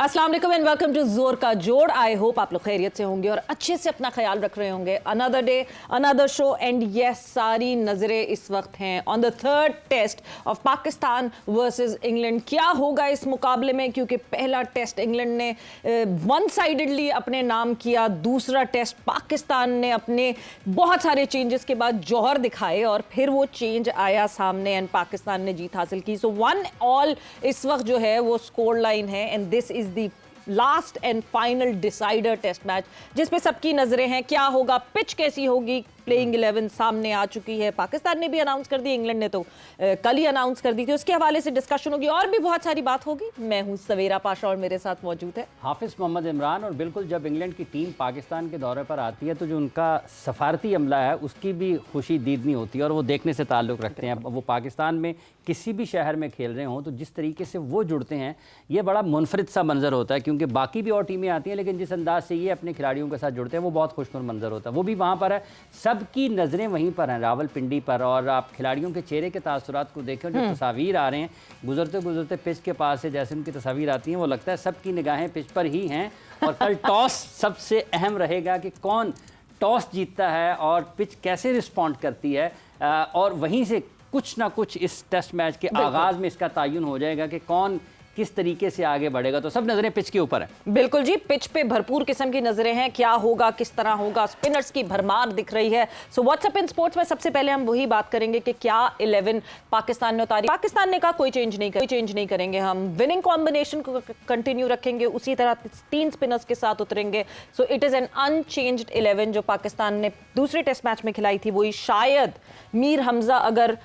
अस्सलाम वालेकुम and welcome to जोर का जोड़। आई होप आप लोग खैरियत से होंगे और अच्छे से अपना ख्याल रख रहे होंगे। Another day another show and yes, सारी नजरें इस वक्त हैं on the third test of Pakistan versus England. क्या होगा इस मुकाबले में, क्योंकि पहला टेस्ट इंग्लैंड ने वन साइडेडली अपने नाम किया, दूसरा टेस्ट पाकिस्तान ने अपने बहुत सारे चेंजेस के बाद जौहर दिखाए और फिर वो चेंज आया सामने एंड पाकिस्तान ने जीत हासिल की। सो 1-1 इस वक्त जो है वो स्कोर लाइन है and this is the last and final decider test match जिस पे सबकी नजरें हैं। क्या होगा, पिच कैसी होगी, प्लेइंग 11 सामने आ चुकी है। पाकिस्तान ने भी अनाउंस कर दी, इंग्लैंड ने तो कल ही अनाउंस कर दी थी। उसके हवाले से डिस्कशन होगी और भी बहुत सारी बात होगी। मैं हूं सवेरा पाशा और मेरे साथ मौजूद है हाफिज मोहम्मद इमरान। और बिल्कुल जब इंग्लैंड की टीम पाकिस्तान के दौरे पर आती है तो जो उनका सफारती अमला है उसकी भी खुशी दीदनी होती है और वो देखने से ताल्लुक़ रखते हैं। वो पाकिस्तान में किसी भी शहर में खेल रहे हों तो जिस तरीके से वो जुड़ते हैं ये बड़ा मुनफरिद सा मंजर होता है, क्योंकि बाकी भी और टीमें आती हैं लेकिन जिस अंदाज से ये अपने खिलाड़ियों के साथ जुड़ते हैं वो बहुत खुशनुमा मंजर होता है। वो भी वहाँ पर है, सबकी नज़रें वहीं पर हैं, रावलपिंडी पर। और आप खिलाड़ियों के चेहरे के तासुरात को देखें, जो तस्वीर आ रहे हैं गुजरते गुजरते पिच के पास से जैसे उनकी तस्वीर आती हैं वो लगता है सबकी निगाहें पिच पर ही हैं। और कल टॉस सबसे अहम रहेगा कि कौन टॉस जीतता है और पिच कैसे रिस्पॉन्ड करती है। और वहीं से कुछ ना कुछ इस टेस्ट मैच के आगाज़ में इसका तयन हो जाएगा कि कौन किस तरीके से आगे बढ़ेगा। तो सब नजरें पिच के ऊपर है। बिल्कुल जी, पिच पे भरपूर किस्म की नजरें हैं। क्या होगा, किस तरह होगा, स्पिनर्स की भरमार दिख रही है। सो व्हाट्सएप इन स्पोर्ट्स में सबसे पहले हम वही बात करेंगे कि क्या 11 पाकिस्तान ने उतारी। पाकिस्तान ने कहा कोई चेंज नहीं करेंगे, हम विनिंग कॉम्बिनेशन को कंटिन्यू रखेंगे, उसी तरह 3 स्पिनर्स के साथ उतरेंगे। So it is an unchanged 11 जो पाकिस्तान ने दूसरे टेस्ट मैच में खिलाई थी। वही शायद मीर हमजा अगर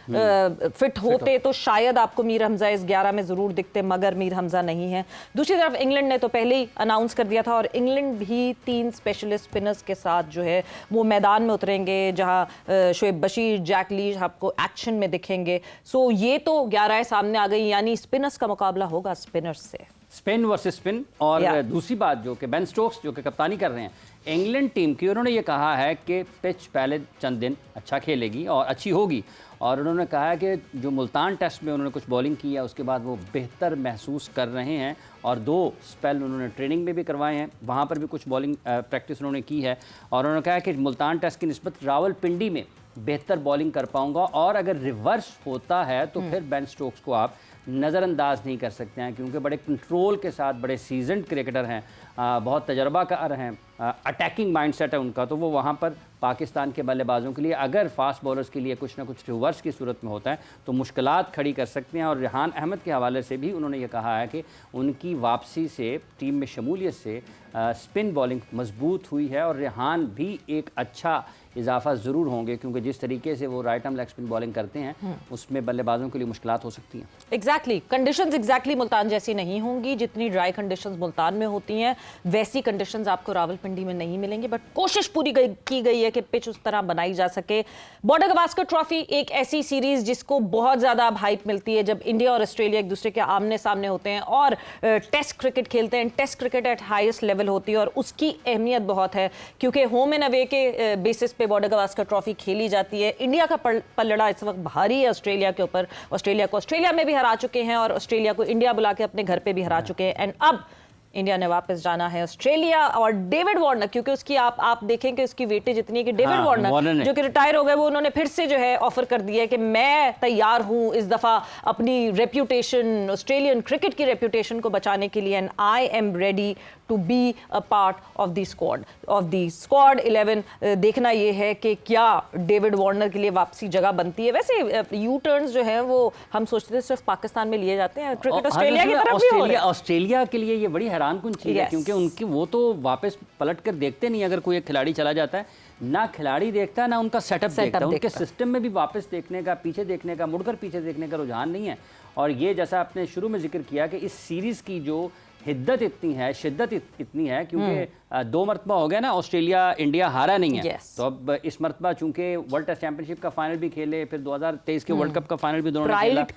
फिट होते तो शायद आपको मीर हमजा इस 11 में जरूर दिखते, मगर मीर हमजा नहीं है। दूसरी तरफ इंग्लैंड ने तो पहले ही अनाउंस कर दिया था और इंग्लैंड भी 3 स्पेशलिस्ट स्पिनर्स के साथ जो है वो मैदान में उतरेंगे, जहां शोएब बशीर, जैक लीच आपको एक्शन में दिखेंगे। सो ये तो 11 सामने आ गई, यानी स्पिनर्स का मुकाबला होगा स्पिनर्स से, स्पिन वर्सेस स्पिन। और दूसरी बात जो कि बेन स्टोक्स जो कि कप्तानी कर रहे हैं इंग्लैंड टीम की, उन्होंने ये कहा है कि पिच पहले चंद दिन अच्छा खेलेगी और अच्छी होगी। और उन्होंने कहा है कि जो मुल्तान टेस्ट में उन्होंने कुछ बॉलिंग की है उसके बाद वो बेहतर महसूस कर रहे हैं और 2 स्पेल उन्होंने ट्रेनिंग में भी करवाए हैं, वहाँ पर भी कुछ बॉलिंग प्रैक्टिस उन्होंने की है। और उन्होंने कहा कि मुल्तान टेस्ट की निस्बत रावलपिंडी में बेहतर बॉलिंग कर पाऊँगा। और अगर रिवर्स होता है तो फिर बेन स्टोक्स को आप नज़रअंदाज नहीं कर सकते हैं, क्योंकि बड़े कंट्रोल के साथ बड़े सीजन्ड क्रिकेटर हैं, बहुत तजर्बाकार हैं, अटैकिंग माइंडसेट है उनका। तो वो वहाँ पर पाकिस्तान के बल्लेबाजों के लिए अगर फास्ट बॉलर्स के लिए कुछ ना कुछ रिवर्स की सूरत में होता है तो मुश्किलात खड़ी कर सकते हैं। और रेहान अहमद के हवाले से भी उन्होंने ये कहा है कि उनकी वापसी से टीम में शमूलियत से स्पिन बॉलिंग मजबूत हुई है और रेहान भी एक अच्छा इजाफा ज़रूर होंगे, क्योंकि जिस तरीके से वो right arm leg spin bowling करते हैं उसमें बल्लेबाजों के लिए मुश्किलात हो सकती हैं। एग्जैक्टली कंडीशंस एग्जैक्टली मुल्तान जैसी नहीं होंगी, जितनी ड्राई कंडीशंस मुल्तान में होती हैं वैसी कंडीशंस आपको रावलपिंडी में नहीं मिलेंगी। बट कोशिश पूरी की गई है कि पिच उस तरह बनाई जा सके। बॉर्डर गवास्कर ट्रॉफी एक ऐसी सीरीज जिसको बहुत ज़्यादा हाइप मिलती है जब इंडिया और ऑस्ट्रेलिया एक दूसरे के आमने सामने होते हैं और टेस्ट क्रिकेट खेलते हैं। Test cricket at highest level होती है और उसकी अहमियत बहुत है, क्योंकि होम एंड अवे के बेसिस पे बॉर्डर गवास्कर ट्रॉफी खेली जाती है। इंडिया का पलड़ा इस वक्त भारी है ऑस्ट्रेलिया के ऊपर। ऑस्ट्रेलिया को ऑस्ट्रेलिया में भी हरा चुके हैं और ऑस्ट्रेलिया को इंडिया बुला के अपने घर पे भी हरा चुके हैं। एंड अब इंडिया ने वापस जाना है ऑस्ट्रेलिया। और डेविड वार्नर, क्योंकि उसकी आप देखें कि उसकी वेटेज इतनी है कि डेविड वार्नर जो कि रिटायर हो गए, वो उन्होंने फिर से जो है ऑफर कर दिया है कि मैं तैयार हूं इस दफा अपनी रेप्यूटेशन, ऑस्ट्रेलियन क्रिकेट की रेप्यूटेशन को बचाने के लिए। And I am ready to be a part of the squad 11। देखना ये है कि क्या डेविड वार्नर के लिए वापसी जगह बनती है। वैसे यू टर्न्स जो है वो हम सोचते थे सिर्फ पाकिस्तान में लिए जाते हैं, क्रिकेट ऑस्ट्रेलिया की तरफ भी हो रहा है। ऑस्ट्रेलिया के लिए ये बड़ी हैरानकुन चीज़ है, क्योंकि उनकी वो तो वापस पलट कर देखते नहीं। अगर कोई एक खिलाड़ी चला जाता है, ना खिलाड़ी देखता है ना उनका सेटअप देखता है। उनके सिस्टम में भी वापस देखने का, पीछे देखने का, मुड़कर पीछे देखने का रुझान नहीं है। और ये जैसा आपने शुरू में जिक्र किया कि इस सीरीज़ की जो हिद्दत इतनी है, शिद्दत इतनी है, क्योंकि 2 मरतबा हो गया ना ऑस्ट्रेलिया इंडिया हारा नहीं है। तो अब इस मरतबा चूंकि वर्ल्ड टेस्ट चैंपियनशिप का फाइनल भी खेले, फिर 2023 के वर्ल्ड कप का फाइनल भी दोनों ने खेला। प्राइड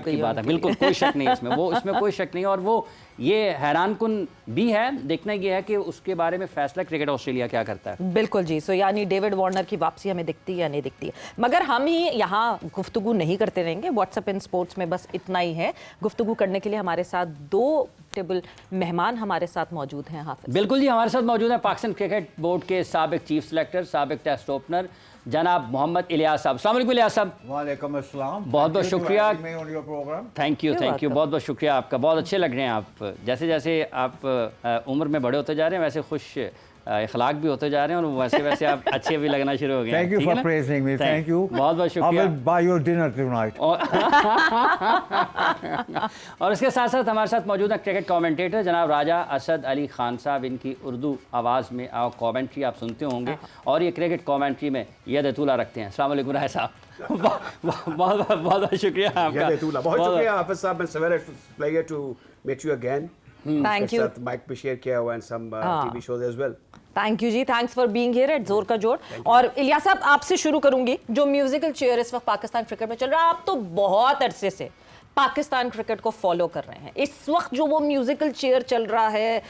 की बात है, बिल्कुल कोई शक नहीं इसमें, वो इसमें कोई शक नहीं। और वो ये हैरानकुन भी है। देखना ये है कि उसके बारे में फैसला क्रिकेट ऑस्ट्रेलिया क्या करता है। बिल्कुल जी। सो यानी डेविड वार्नर की वापसी हमें दिखती है या नहीं दिखती है, मगर हम ही यहाँ गुफ्तगू नहीं करते रहेंगे। व्हाट्सएप इन स्पोर्ट्स में बस इतना ही है। गुफ्तगू करने के लिए हमारे साथ 2 अनप्रडिक्टेबल मेहमान हमारे साथ मौजूद हैं। हाफिज, बिल्कुल जी, हमारे साथ मौजूद हैं पाकिस्तान क्रिकेट बोर्ड के साबिक चीफ सेलेक्टर, साबिक टेस्ट ओपनर जनाब मोहम्मद इलियास साहब। अस्सलाम वालेकुम इलियास साहब। वालेकुम अस्सलाम। बहुत बहुत शुक्रिया। Thank you. थैंक यू, बहुत बहुत शुक्रिया आपका। बहुत अच्छे लग रहे हैं आप। जैसे जैसे आप उम्र में बड़े होते जा रहे हैं वैसे खुश इखलाक भी होते जा रहे हैं और वैसे वैसे आप अच्छे भी लगना शुरू हो गए हैं। थैंक यू ठीक है फॉर ना? Praising me. Thank you. बहुत बहुत शुक्रिया। I will by your dinner tonight. और इसके साथ साथ हमारे साथ मौजूद हैं क्रिकेट कमेंटेटर जनाब राजा असद अली खान साहब। इनकी उर्दू आवाज़ में कमेंट्री आप सुनते होंगे और ये क्रिकेट कमेंट्री में यदतुल्ला रखते हैं। अस्सलाम वालेकुम राय साहब। बहुत बहुत शुक्रिया आपका। बहुत शुक्रिया हाफिज साहब। मैं सवेरे pleasure to meet you again. Thank you. Mic पे शेयर किया हुआ and some TV shows as well. Thank you ji, thanks for being here at Zor Ka जोर। और इलियास साहब, आपसे शुरू करूंगी। जो म्यूजिकल चेयर इस वक्त पाकिस्तान क्रिकेट में चल रहा है, आप तो बहुत अरसे से पाकिस्तान क्रिकेट को फॉलो कर रहे हैं। इस वक्त जो वो म्यूजिकल चेयर चल रहा है,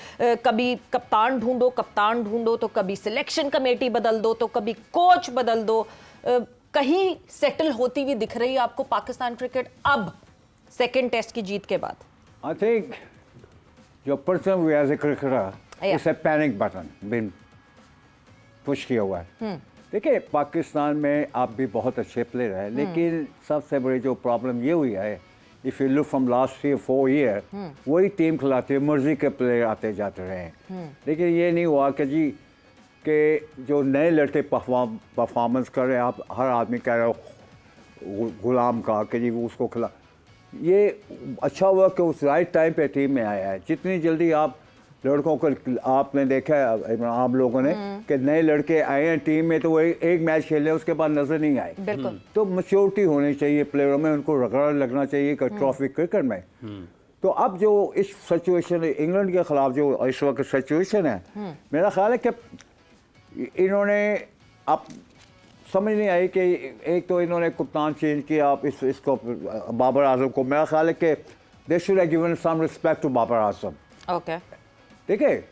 कभी कप्तान ढूंढो तो कभी सिलेक्शन कमेटी बदल दो तो कभी कोच बदल दो, कहीं सेटल होती हुई दिख रही है आपको पाकिस्तान क्रिकेट अब सेकेंड टेस्ट की जीत के बाद? आई थिंक जो person we as a cricketer it's a panic button been push किया हुआ है। देखिए, पाकिस्तान में आप भी बहुत अच्छे प्लेयर हैं, लेकिन सबसे बड़ी जो प्रॉब्लम ये हुई है, if you look from last 3-4 year, वही टीम खिलाते मर्जी के प्लेयर आते जाते रहे हैं। लेकिन ये नहीं हुआ कि जी कि जो नए लड़के परफॉर्मेंस कर रहे हैं, आप हर आदमी कह रहे हो गुलाम का कि जी उसको खिला। ये अच्छा हुआ कि उस राइट टाइम पे टीम में आया है। जितनी जल्दी आप लड़कों को, आपने देखा है आप लोगों ने कि नए लड़के आए हैं टीम में, तो वो एक मैच खेले उसके बाद नजर नहीं आए। बिल्कुल। तो मैच्योरिटी होनी चाहिए प्लेयरों में, उनको रगड़ लगना चाहिए कि ट्रॉफी क्रिकेट में। तो अब जो इस सिचुएशन इंग्लैंड के खिलाफ जो इस वक्त सिचुएशन है, मेरा ख्याल है कि इन्होंने अब समझ नहीं आई कि एक तो इन्होंने कप्तान चेंज किया, आप इसको बाबर आजम को, मेरा ख्याल है कि they should have given some respect to Babar Azam. Okay, देखिए,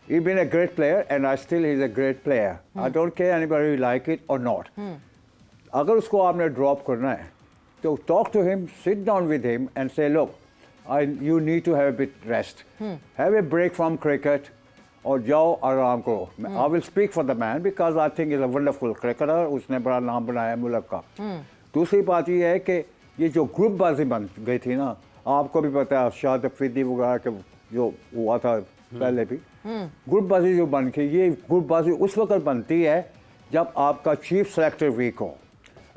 he's been a great player and I still he's a great player. I don't care anybody like it or not. अगर उसको आपने ड्रॉप करना है तो talk to him, sit down with him and say, look, you need to have a bit rest. Have a break from cricket और जाओ आराम करो। I will speak for the man because I think he's a wonderful cricketer. उसने बड़ा नाम बनाया मुल्क का। दूसरी बात ये है कि ये जो ग्रुपबाजी बन गई थी ना, आपको भी पता है शाहिद अफरीदी वगैरह के जो हुआ था पहले भी, ग्रुपबाजी जो बन गई, ये ग्रुपबाजी उस वक्त बनती है जब आपका चीफ सेलेक्टर वीक हो।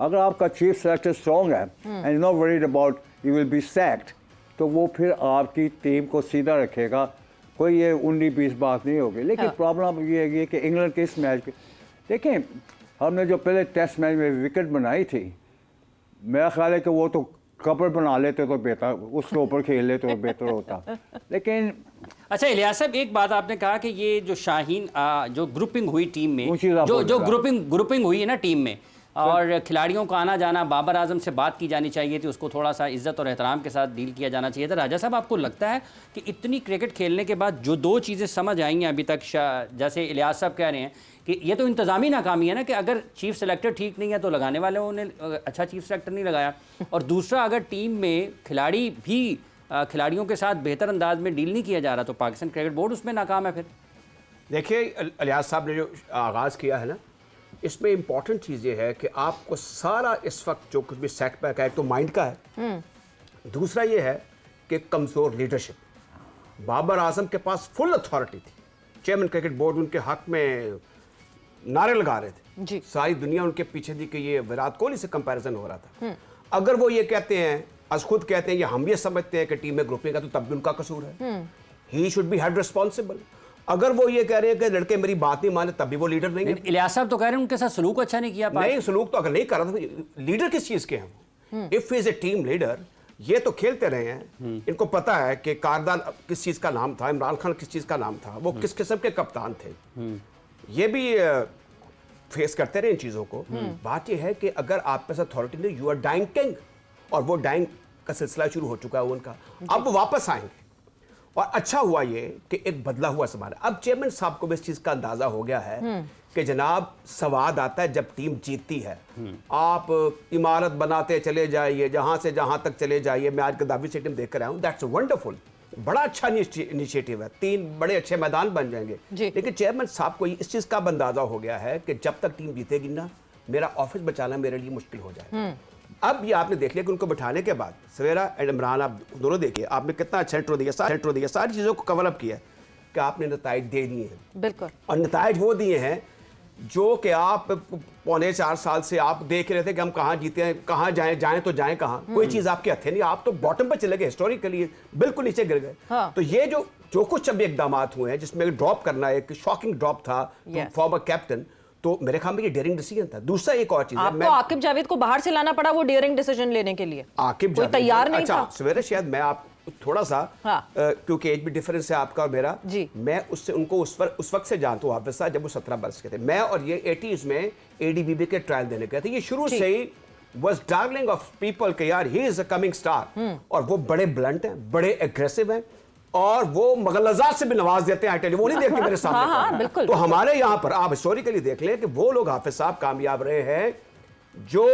अगर आपका चीफ सेलेक्टर स्ट्रॉन्ग है and not worried about you will be sacked, तो वो फिर आपकी टीम को सीधा रखेगा। कोई ये 19-20 बात नहीं होगी। लेकिन प्रॉब्लम ये है कि इंग्लैंड के इस मैच के, देखें, हमने जो पहले टेस्ट मैच में विकेट बनाई थी, मेरा ख्याल है कि वो तो कबर बना लेते तो बेहतर, उसके ऊपर खेल लेते तो बेहतर होता। लेकिन अच्छा इलियास साहब, एक बात आपने कहा कि ये जो शाहीन जो ग्रुपिंग हुई टीम में, जो ग्रुपिंग हुई है ना टीम में, और खिलाड़ियों का आना जाना, बाबर आजम से बात की जानी चाहिए थी, उसको थोड़ा सा इज्जत और एहतराम के साथ डील किया जाना चाहिए था। राजा साहब, आपको लगता है कि इतनी क्रिकेट खेलने के बाद जो दो चीज़ें समझ आई हैं अभी तक, जैसे इलियास साहब कह रहे हैं कि ये तो इंतज़ामी नाकामी है ना, कि अगर चीफ सेलेक्टर ठीक नहीं है तो लगाने वालों ने अच्छा चीफ सेलेक्टर नहीं लगाया, और दूसरा अगर टीम में खिलाड़ी भी खिलाड़ियों के साथ बेहतर अंदाज में डील नहीं किया जा रहा तो पाकिस्तान क्रिकेट बोर्ड उसमें नाकाम है। फिर देखिए, इलियास साहब ने जो आगाज़ किया है ना, इसमें इंपॉर्टेंट चीज़ ये है कि आपको सारा इस वक्त जो कुछ भी सेटबैक है तो माइंड का है, दूसरा ये है कि कमज़ोर लीडरशिप। बाबर आजम के पास फुल अथॉरिटी थी, चेयरमैन क्रिकेट बोर्ड उनके हक में नारे लगा रहे थे जी। सारी दुनिया उनके पीछे थी कि ये विराट कोहली से कंपैरिजन हो रहा था। अगर वो ये कहते हैं, आज खुद कहते हैं, ये हम ये समझते हैं कि टीम में ग्रुपिंग का, तो तब भी उनका कसूर है। He should be head responsible. अगर वो ये कह रहे हैं कि लड़के मेरी बात नहीं माने, तब भी वो लीडर नहीं है। इलियास साहब तो कह रहे हैं उनके साथ सलूक अच्छा नहीं किया। नहीं, सलूक तो अगर नहीं कर रहा था, लीडर किस चीज के हैं? If is a team leader, ये तो खेलते रहे हैं, इनको पता है कि कारदान किस चीज का नाम था, इमरान खान किस चीज का नाम था, वो किस किस्म के कप्तान थे, ये भी फेस करते रहे इन चीजों को। बात ये है कि अगर आप पे अथॉरिटी नहीं, यू आर डाइंग किंग, और वो डाइंग का सिलसिला शुरू हो चुका है उनका। अब वो वापस आएंगे, और अच्छा हुआ ये कि एक बदला हुआ समाज। अब चेयरमैन साहब को भी इस चीज का अंदाजा हो गया है कि जनाब, सवाद आता है जब टीम जीतती है। आप इमारत बनाते चले जाइए, जहां से जहां तक चले जाइए। मैं आज गद्दाफी स्टेडियम देख कर आया हूं, दैट्स वंडरफुल। बड़ा अच्छा इनिशिएटिव है, 3 बड़े अच्छे मैदान बन जाएंगे। जी। लेकिन चेयरमैन साहब को इस चीज का अंदाजा हो गया है कि जब तक टीम जीतेगी ना, मेरा ऑफिस बचाना मेरे लिए मुश्किल हो जाएगा। अब ये आपने देख लिया कि उनको बिठाने के बाद सवेरा एंड इमरान, आप दोनों देखिए, आपने कितना अच्छा इंट्रो दिया, सारी चीजों को कवर अप किया कि आपने नताइज दे दिए हैं। बिल्कुल। और नताइज वो दिए हैं जो कि आप 3.25 साल से आप देख रहे थे कि हम कहाँ जीते हैं, कहाँ जाएं तो जाएं कहाँ, कोई चीज आपके हथे नहीं, आप तो बॉटम पे चले गए, हिस्टोरिकली बिल्कुल नीचे गिर गए। हाँ। तो ये जो कुछ अभी इकदाम हुए हैं, जिसमें ड्रॉप करना एक शॉकिंग ड्रॉप था फॉर्मर कैप्टन, तो मेरे ख्याल में ये डेयरिंग डिसीजन था। दूसरा एक और चीज है, आपको आकिब जावेद को बाहर से लाना पड़ा वो डेयरिंग डिसीजन लेने के लिए, आकिब कोई जावेद तैयार नहीं अच्छा, था। सवेरे शायद मैं आप थोड़ा सा हाँ। क्योंकि एज भी डिफरेंस है आपका और मेरा, जी। मैं उससे उनको उस वक्त से जानता हूँ हाफिज साहब, जब वो 17 बरस के थे। मैं और ये 80s में एडीबीबी के ट्रायल देने गए थे। ये शुरू से he was darling of people के यार he is a coming star, और वो बड़े ब्लंट हैं, बड़े एग्रेसिव हैं, और वो मुगलजात से भी नवाज देते हैं। वो नहीं देखते मेरे सामने। हाँ, बिल्कुल। तो हमारे यहाँ पर आप हिस्टोरिकली देख लें कि वो लोग हाफिज साहब कामयाब रहे हैं जो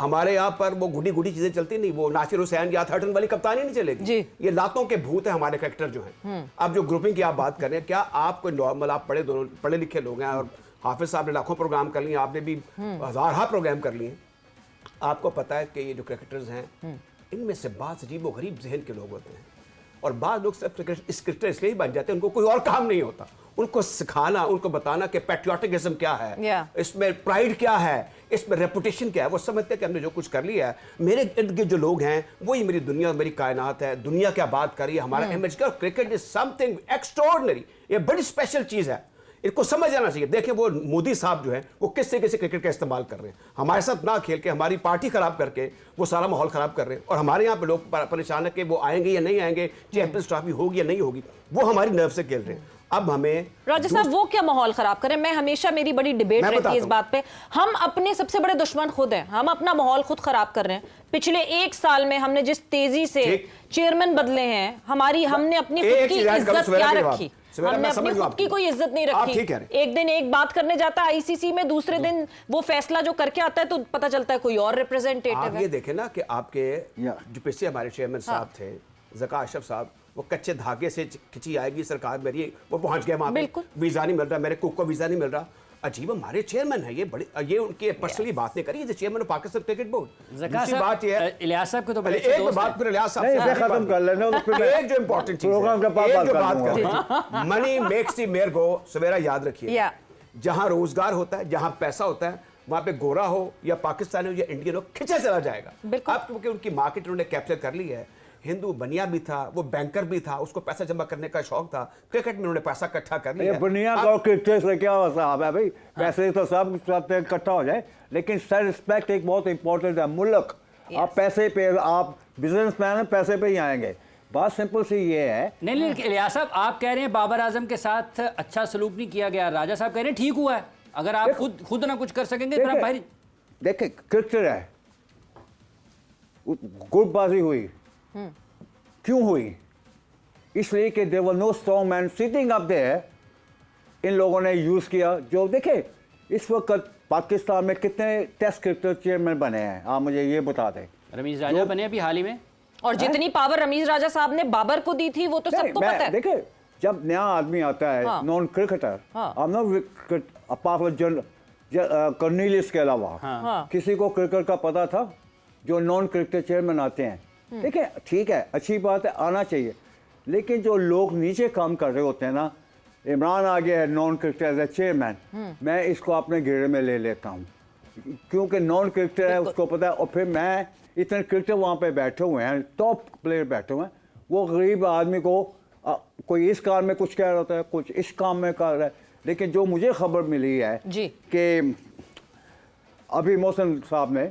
हमारे यहाँ पर वो गुडी गुडी चीजें चलती नहीं, वो नासिर हुसैन या हटन वाली कप्तानी नहीं चलेगी जी। ये लातों के भूत है हमारे क्रिकेटर जो हैं। अब जो ग्रुपिंग की आप बात कर रहे हैं, क्या आप कोई नॉर्मल, आप पढ़े लिखे लोग हैं, और हाफिज साहब ने लाखों प्रोग्राम कर लिए, आपने भी हज़ार प्रोग्राम कर लिए, आपको पता है कि ये जो क्रिकेटर्स हैं इनमें से बात अजीबो गरीब जहन के लोग होते हैं, और बाद लोग सिर्फ क्रिकेटर इसलिए ही बन जाते हैं, उनको कोई और काम नहीं होता, उनको सिखाना, उनको बताना कि पैट्रियोटिज्म क्या है, इसमें प्राइड क्या है, इसमें रेपुटेशन क्या है। वो समझते हैं कि हमने जो कुछ कर लिया है, मेरे इर्द गिर्द जो लोग हैं वही मेरी दुनिया, मेरी कायनात है, दुनिया क्या बात कर रही है, हमारा इमेज का। क्रिकेट इज समथिंग एक्स्ट्राऑर्डिनरी, ये बड़ी स्पेशल चीज है, इनको समझ आना चाहिए। देखें वो मोदी साहब जो हैं वो किस तरीके से क्रिकेट का इस्तेमाल कर रहे हैं, हमारे साथ ना खेल के हमारी पार्टी खराब करके वो सारा माहौल खराब कर रहे हैं, और हमारे यहाँ पे लोग परेशान है कि वो आएंगे या नहीं आएंगे, चैंपियंस ट्रॉफी होगी या नहीं होगी, वो हमारी नर्व से खेल रहे हैं। अब हमें राजा साहब वो क्या माहौल खराब करें, मैं हमेशा मेरी बड़ी डिबेट रहती है इस बात पे, हम अपने सबसे बड़े दुश्मन खुद हैं, हम अपना माहौल खुद खराब कर रहे हैं। पिछले 1 साल में हमने जिस तेजी से चेयरमैन बदले हैं, हमने अपनी खुद की इज्जत क्या रखी, हमने अपनी खुद की कोई इज्जत नहीं रखी। एक दिन एक बात करने जाता है आईसीसी में, दूसरे दिन वो फैसला जो करके आता है तो पता चलता है कोई और रिप्रेजेंटेटिव है। आप ये देखें ना कि आपके जो पिछले हमारे चेयरमैन साहब थे ज़का अशरफ साहब, वो कच्चे धागे से खिंची आएगी सरकार मेरी, वो पहुंच गए वहां पे, वीजा नहीं मिल रहा, मेरे कुक को वीजा नहीं मिल रहा। अजीब, हमारे चेयरमैन है ये, बड़े ये उनके पर्सनली बात नहीं करी, chairman of Pakistan cricket board. दूसरी बात ये है, इलियास साहब को तो एक बात फिर इलियास साहब से खत्म कर लेना, एक जो इंपॉर्टेंट चीज है, एक जो बात कर, मनी मेक्स द मेयर गो, सवेरा याद रखिए, जहां रोजगार होता है, जहां पैसा होता है, वहां पे गोरा हो या पाकिस्तानी हो या इंडियन हो, खिंचा चला जाएगा। अब क्योंकि उनकी मार्केट उन्होंने कैप्चर कर ली है, हिंदू बनिया भी था, वो बैंकर भी था, उसको पैसा जमा करने का शौक था, क्रिकेट में उन्होंने पैसा इकट्ठा कर लिया। बनिया का और क्रिकेट से क्या साहब है भाई, पैसे तो सब इकट्ठा हो जाए, लेकिन सेल्फ रिस्पेक्ट एक बहुत इंपॉर्टेंट है। मुल्क आप पैसे पे, आप बिजनेसमैन हैं, पैसे पे ही आएंगे, बात सिंपल सी ये है। नहीं इलियास साहब, आप कह रहे हैं बाबर आजम के साथ अच्छा सलूक नहीं किया गया, राजा साहब कह रहे हैं ठीक हुआ है, अगर आप खुद ना कुछ कर सकेंगे तो आप भाई देखिए क्रिकेटर है, गुटबाजी हुई, क्यों हुई? इसलिए कि there were no strong man sitting up there, इन लोगों ने यूज किया। जो देखे इस वक्त पाकिस्तान में कितने टेस्ट क्रिकेटर चेयरमैन बने हैं, आप मुझे ये बता दें। रमीज राजा बने अभी हाल ही में, और जितनी पावर रमीज राजा साहब ने बाबर को दी थी वो तो सबको पता है। देखिए जब नया आदमी आता है, नॉन क्रिकेटर, कर्नीलिस के अलावा किसी को क्रिकेट का पता था? जो नॉन क्रिकेटर चेयरमैन आते हैं, देखिए ठीक है, अच्छी बात है, आना चाहिए, लेकिन जो लोग नीचे काम कर रहे होते हैं ना, इमरान आ गया है non cricketer as a chairman, मैं इसको अपने घेरे में ले लेता हूँ, क्योंकि नॉन क्रिकेटर है, उसको पता है। और फिर मैं इतने क्रिकेटर वहाँ पे बैठे हुए हैं, टॉप प्लेयर बैठे हुए हैं, वो गरीब आदमी को कोई इस काम में कुछ कह रहा होता है, कुछ इस काम में कर रहा है। लेकिन जो मुझे खबर मिली है कि अभी मोहसिन साहब ने,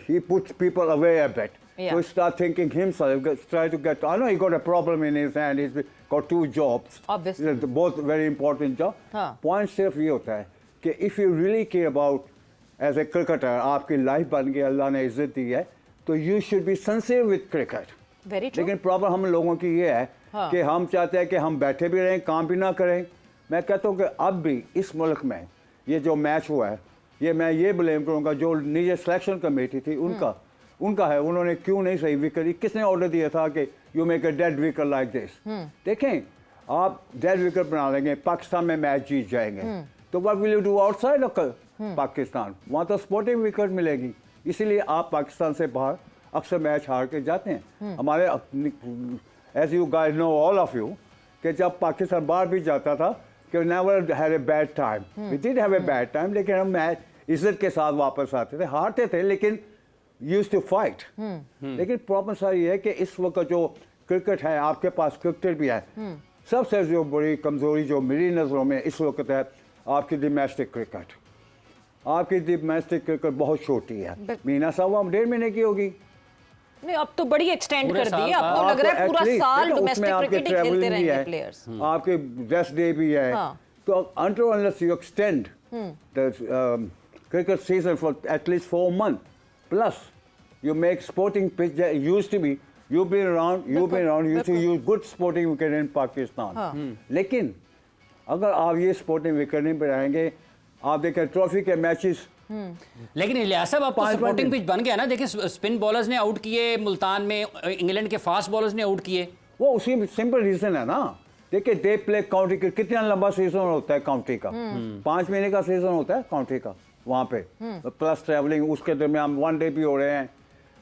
he puts people away a bit. So he start thinking himself, try to get, I know he got a problem in his hand, he's got 2 jobs. Obviously. Both very important job. Point सिर्फ ये होता है कि if you really care about as a cricketer, आपकी life बन गई, अल्लाह ने इज्जत दी है, तो you should be sincere with cricket. Very true. लेकिन प्रॉब्लम हम लोगों की ये है कि हम चाहते हैं कि हम बैठे भी रहें, काम भी ना करें। मैं कहता हूँ कि अब भी इस मुल्क में ये जो मैच हुआ है, ये मैं ये ब्लेम करूँगा जो नीचे सिलेक्शन कमेटी थी उनका, उनका है, उन्होंने क्यों नहीं सही विकेट दी? किसने ऑर्डर दिया था कि you make a dead wicket like this? देखें, आप डेड विकेट बना लेंगे, पाकिस्तान में मैच जीत जाएंगे, तो what will you do outside Pakistan? वहाँ तो स्पोर्टिंग विकेट मिलेगी, इसीलिए आप पाकिस्तान से बाहर अक्सर मैच हार के जाते हैं। हमारे as you guys know all of you कि जब पाकिस्तान बाहर भी जाता था कि never had a bad time, we did have a bad time, लेकिन हम मैच इज्जत के साथ वापस आते थे, हारते थे लेकिन यूज टू फाइट। लेकिन प्रॉब्लम सारी है कि इस वक्त जो क्रिकेट है, आपके पास क्रिकेट भी है, सबसे जो बड़ी कमजोरी जो मेरी नज़रों में इस वक्त है आपकी डोमेस्टिक क्रिकेट। आपकी डोमेस्टिक क्रिकेट बहुत छोटी है। मीना साहब हम 1.5 महीने की होगी, नहीं अब तो बड़ी एक्सटेंड पूरे कर साल दी, का। अब तो लग रहा है पूरा At least, साल देखो, डोमेस्टिक उसमें आपके क्रिकेट ही खेलते travelling भी रहेंगे है, प्लेयर्स। आपके रेस्ट डे भी है, हाँ। तो until unless you extend the cricket season for at least 4 months plus you make sporting pitch that used to be, you've been around, used to use good sporting wicket in Pakistan, लेकिन अगर आप ये sporting wicket नहीं बनाएंगे, आप देखें trophy के matches. लेकिन इलियास साहब अब तो 5 सपोर्टिंग दिन। पिच बन गया ना, देखिए स्पिन बॉलर्स ने आउट किए मुल्तान में, इंग्लैंड के फास्ट बॉलर्स ने आउट किए। वो उसी सिंपल रीजन है ना, देखिए डे प्ले काउंटी का कितना लंबा सीजन होता है काउंटी का, 5 महीने का सीजन होता है काउंटी का वहाँ पे, प्लस ट्रैवलिंग, उसके दरमियान 1 डे भी हो रहे हैं,